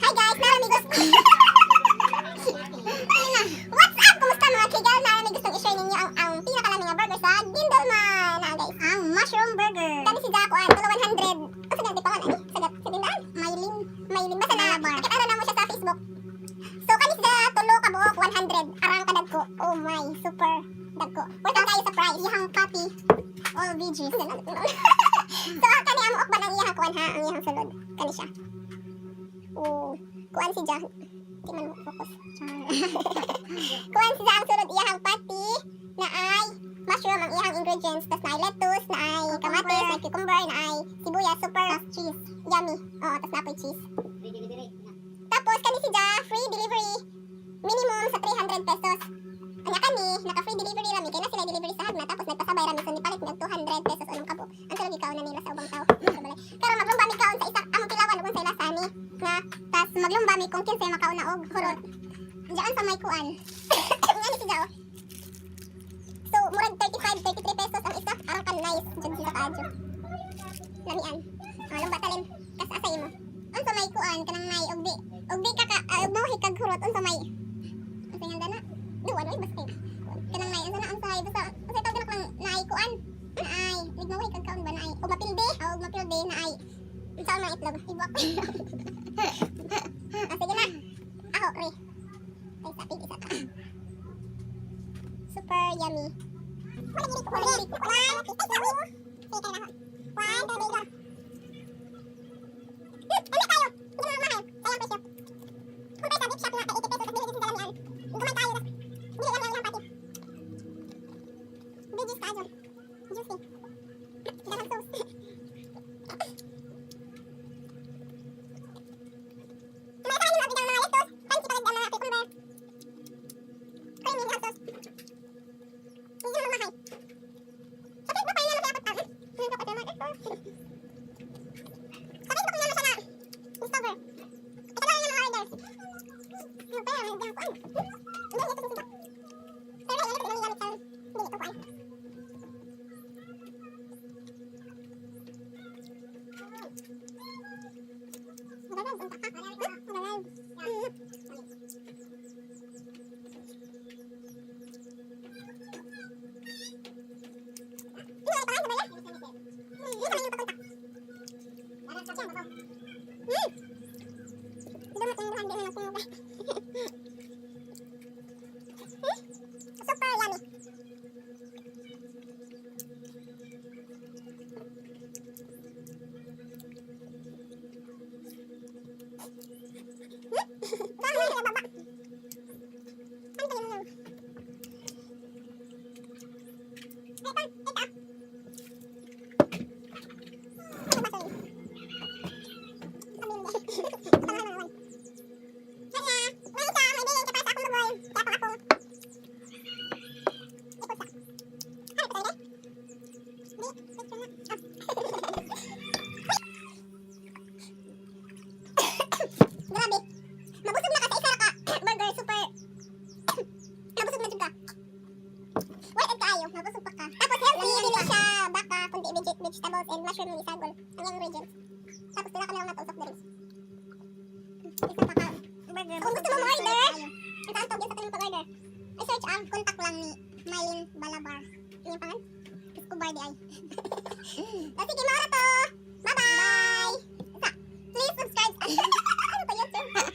Hi guys, naramigos. What's up? Kumusta mga kigal? Naramig gustong i-share ninyo ang pinakalaming nga burger sa Gindelman. Na guys, ang mushroom burger. Kani si Jaco an, tulo 100. Kasi nagdi pa man ani, sagat sa tindahan. Maylin basta na. Nakita na mo siya sa Facebook. So kani si tulo ka buok 100. Arang kadad ko. Oh my, super dagko. Worth tayo sa price. Iyang copy. All veggies. So kani amo ok ba nang iyang kuan ha, ang iyang sulod. Kani siya. Oh, kuan si Jah. Di man mo focus. Kuan si Jah ang sulod iyang patty na ay mushroom ang iyang ingredients. Tas na ay lettuce, na ay kamatis, na ay cucumber, na ay sibuyas, super cheese. Yummy. Oh, tas na ay cheese. Tapos kani si Jah free delivery. Minimum sa 300 pesos. Kanya kani, naka-free delivery rami kay na sila delivery sa Hagna tapos nagpasabay rami so nipalit nag 200 pesos unong kabo. Ang sulod ikaw na nila sa ubang tao. Karon maglumbami kaon sa isa ang kilawan ug sa ilasa ni nga tas maglumbami kung kinsay makaon na og hurot. Diyan sa may kuan. Ngani si Jao. So murag 35 33 pesos ang isa arang kan nice jud sila kaadyo. Lamian. Lumba talim kas asa imo. Unsa may kuan kanang nay ogdi ka mo hikag hurot unsa may. Unsa nga dana? Duwa doy basta. Kanang nay unsa na ang sahay basta unsa tawag na lang nay kuan. Naay, nigmaway kag kaon ba naay? Og mapilde, og mapilde naay. Unsa man itlog? Ibok. Sige na. Ako re. Ay sapi isa ka. Super yummy. Wala gid ko ulit. One, two, three. Sige na ako. One, two, three. Ano tayo? Hindi mo mahal. Sayang presyo. Kung pwede sa big shop na kay 80 pesos at bili dito sa lamian. Gumay tayo. Bili lang lang pati. Veggies ka dyan. Juicy. Dalang sauce. May tayo mga bigyan mga lettuce. Fancy pala ang mga cucumber. Creamy hot sauce. Hindi mo mahal. Sa Facebook pa yun naman kaya kapag hindi ko pati mga sa Facebook yun naman siya na discover. Ito lang yung mga orders. Ano pa yan? Hindi ko ano. Hindi ito sila. Pero yan ito yung gamit sa hindi ito kuan. Super yummy. Grabe. Mabusog na ka sa isa ka burger super. Mabusog na jud ka. Wait and kaayo, mabusog pa ka. Tapos healthy dili siya baka kundi vegetables and mushroom ni isagol. Ang ingredients. Tapos dila ka lang natusok diri. Isa pa ka burger. Kung gusto mo order, ang tawag sa kanang pag-order. I-search ang contact lang ni Maylin Balabar. Yung pangan? Escobar di ay. Sige, mara to. Bye-bye. Please subscribe. Ano to YouTube?